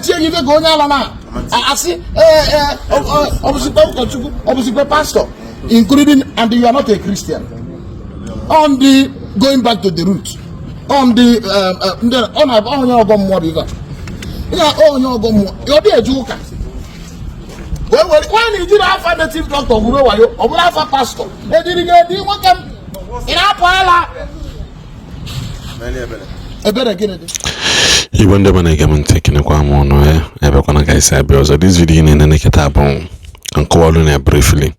change the going on. I see, obviously, pastor, including, and you are not a Christian. On the going back to the root, on the on your gum river. You're a joker. Well, when you did have a native doctor, who are you? Or have a pastor? They didn't get you want them in our parlor. I better get it. You wonder when I come taking a quam on ever gonna guys say because this video in any catabon and call on briefly.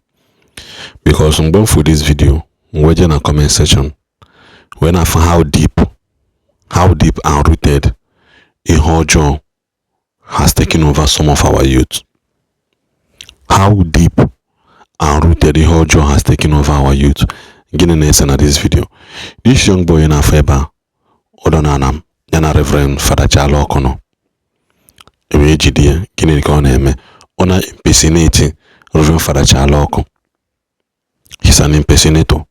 Because I'm going for this video, we're in a comment section. When I found how deep and rooted a hojo has taken over some of our youth. How deep and rooted the hojo has taken over our youth. Getting this in this video. This young boy in Afeba, Odonanam, Yana Reverend Father Chalo Kono. Ewe jidie, gini nika eme. Ona impersonating Reverend Father Chaloko. He's an impersonator.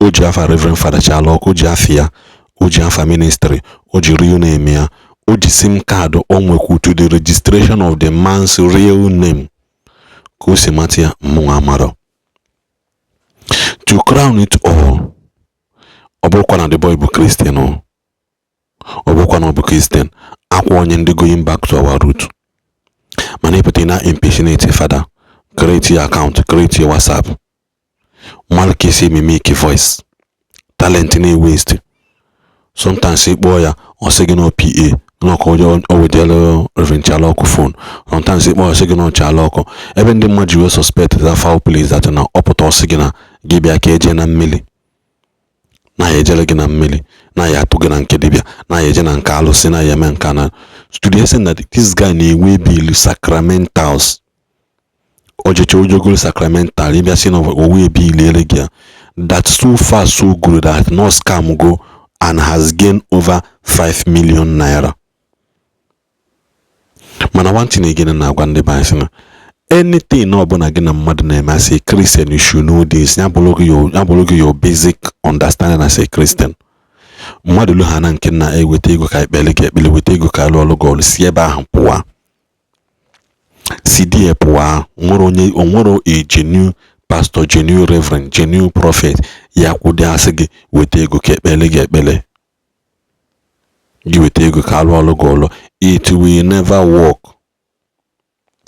Oji afa Reverend Father Chaloko, oji afia, oji afa ministry, oji real name ya, oji SIM card omweku to the registration of the man's real name. Kusi matia Muamaro. To crown it all, Obokwana the boy bu Christian. Obokwana bu Christian. Akwa going back to our root. Manipatina impersonate father. Create your account, create your WhatsApp. Malki see me make a voice. Talent in a waste. Sometimes say boy or second or PA. No call you over the Reverend Chaloko phone. Sometimes say boy second or Chaloko. Even the much you suspect that foul place that an opportunity signal give a cage and milli. Na yejelegin and milli. Na ya tugan and kedibia. Na yejen and Carlos in a yemen canal. Studios saying that this guy will be sacramentals. Ojechojo sacramental. If you seen of we be lelegia. That's so far so good that no scam go and has gained over 5 million naira. Man, I want to again and I want the anything no born again and mad name as a Christian, you should know this. Nabologi your basic understanding as a Christian. Madulu Hanan Kena e wetego kai beleke bele wetego kai lolo gol sieba hampoa. CD poa onworo a genuine pastor, genuine reverend, genuine prophet yakude asege wetego ke belege bele. You wetego kai lolo golo. It will never work.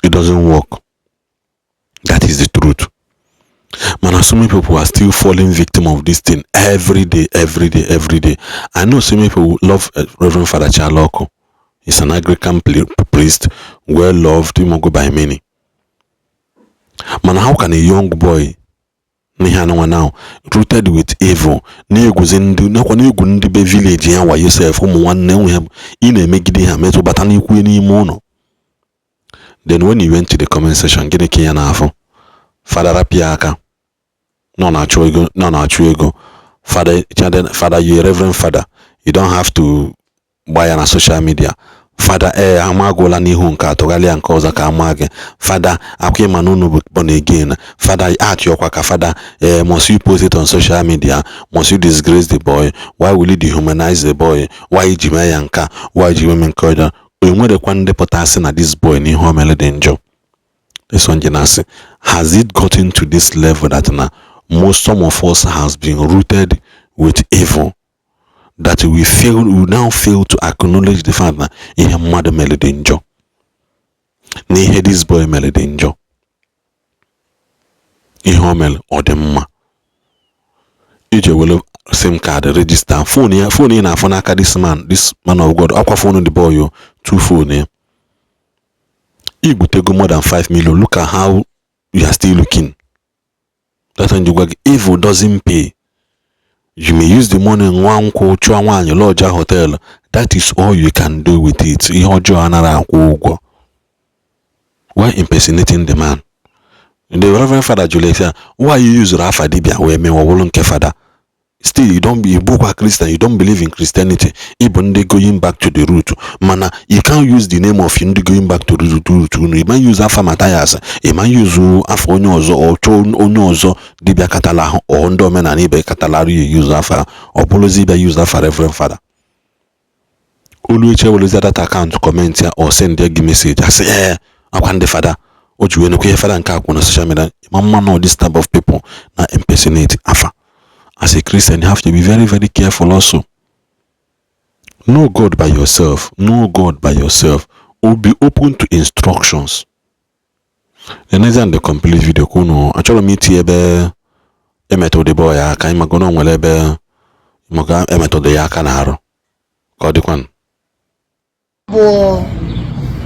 It doesn't work. That is the truth. Man, so many people are still falling victim of this thing every day. I know so many people love Reverend Father Chaloko. He's an Anglican priest, well loved, by many. Man, how can a young boy now rooted with evil village yourself in a megidi batani. Then when he went to the comment section, get a kiyanafo. Father Rapiaka. No ego. Father, you Reverend Father. You don't have to buy on a social media. Father, amagola ni hunka togali ankoza ka amage. Father, akwe manunu born again. Father, at your kwaka. Father, must you post it on social media? Must you disgrace the boy? Why will you dehumanize the boy? Why jime yanka? Why jime menkoda? Umwede kwande potasi na this boy ni homele denjo. This one jenasi. Has it gotten to this level that some of us has been rooted with evil? That we now fail to acknowledge the fact that he had mother melody injo. Ni had this boy melody injo. He homel or the ma. Ije will SIM card register phone in a phone this man of God. Aqua phone on the boy yo 2 phone here. You could take more than 5 million. Look at how you are still looking. That when you work, evil doesn't pay. You may use the money in one your lodge hotel. That is all you can do with it. Why impersonating the man? The Reverend Father Julius, why you use Rafa Dibia where me won't father? Still, you don't be a book Christian, you don't believe in Christianity. Even they going back to the root. Mana, you can't use the name of Hindi going back to the root. You might use Alpha Mathias, you might use Alpha Onyozo or Chon Onyozo, Dibia Catala, or Ondomen and Ibe Catalari, you use Alpha, or Polozibia use Alpha Reverend Father. Always will that account comment here or send their message. I say, yeah, I want the father. What you know, father and car on social media. Mama know this type of people now impersonate Afa. As a Christian, you have to be very, very careful also. Know God by yourself. Know God by yourself. Or be open to instructions. The next time the complete video, kuno actually meet here be a method boy. I can't go on whatever. Moga a method ya kanaro. Kodikwan.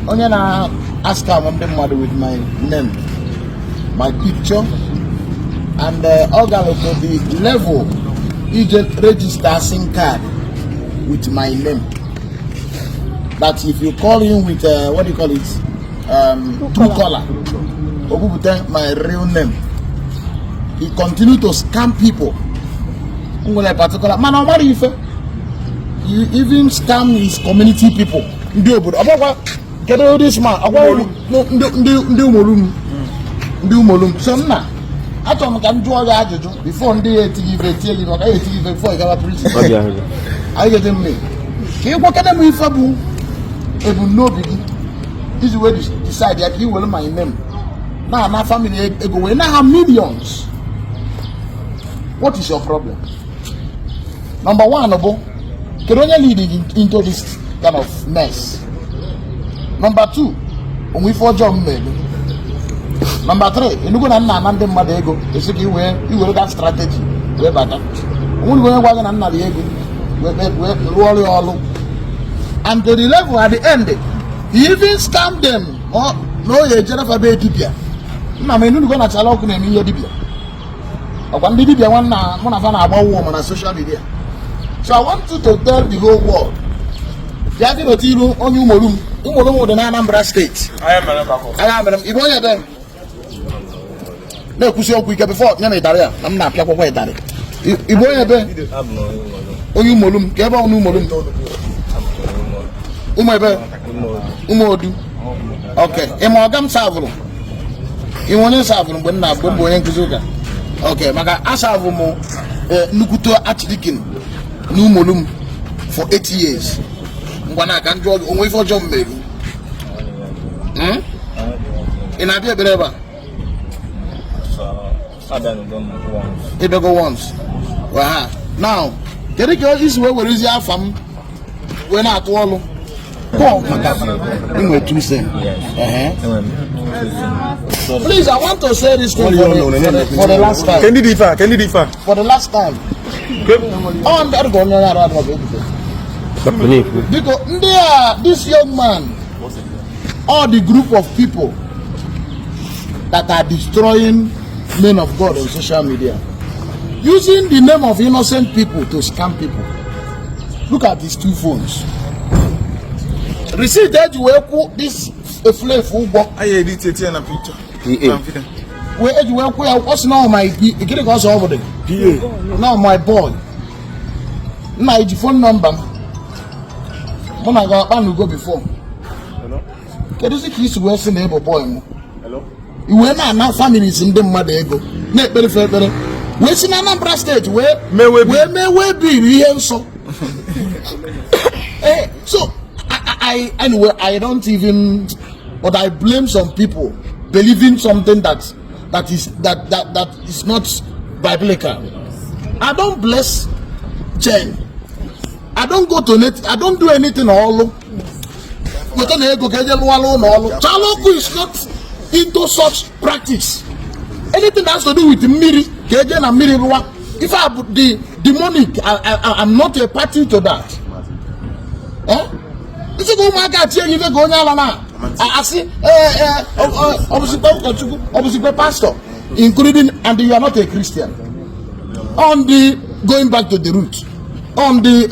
Onye na ask ndị mmadụ with my name, my picture, and organ to the level you just register SIM card with my name. That if you call him with what do you call it, true color, or my real name, he continue to scam people. Particular man, what if you even scam his community people? Get all this man. Ndi umolum. So now, I told him can do all that before the TV before I got a preach. I get him me. He walk at me for boo. It will no biggie. This is where they decide that he will my name. Now my family go and I have millions. What is your problem? Number one, can only lead into this kind of mess. Number two, when we for job maybe. Number three, you go and nande madego. You see you will that strategy. We better. When we wagon and not ego, we all. And to the level at the end, he even scam them. Oh no, you just have a baby. I mean, you go na chalo kuna miyo dibia. One dibia one of an about woman on social media. So I want you to tell the whole world. Jadi roti lu on you molum. Umolum the Anambra State. I am Igbo then. No, kusi okuike before nyame daria. I'm not pia kwa dare. Igbo then. Oyu molum, keba onu molum. Umebe. Umodu. Okay. Emogam savulu. Iwone savulu mgbe na agbo onye nkuzi ụka. Okay, maka asavu mo nukuto atdikin nu molum for 8 years. Ngwana kan jo onwe fo jo mmegu. Ina bia bereba. It go once. Wow. Now, kere ke is we were easy afam when at all. Please, I want to say this thing for the last time. Can you differ? For the last time. On that because this young man or the group of people that are destroying men of God on social media, using the name of innocent people to scam people. Look at these two phones. Receive that you will this a flame full box. I edit it in a picture. Where you will what's now my get it goes over there. Now my boy. My phone number. When I got to go before. Hello? Can you see this West neighbor boy? Hello? You were not families in the mother ego. Net very fair. Where's in Anambra State? Where may we be real so? So anyway, I don't even, but I blame some people believing something that is not biblical. I don't bless Jen. I don't go to net. I don't do anything all. Chaloku is not into such practice. Anything that has to do with the miri, if I put the demonic, I'm not a party to that. This is go market here, you go now. I see, obviously, pastor, including, and you are not a Christian. On the going back to the root, on the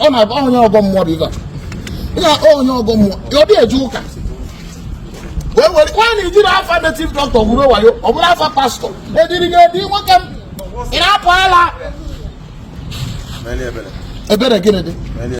on your gum river, you're a joker. Well, when you did have a native doctor, who are you, or have a pastor, they didn't get the one in our parlor. A better get it.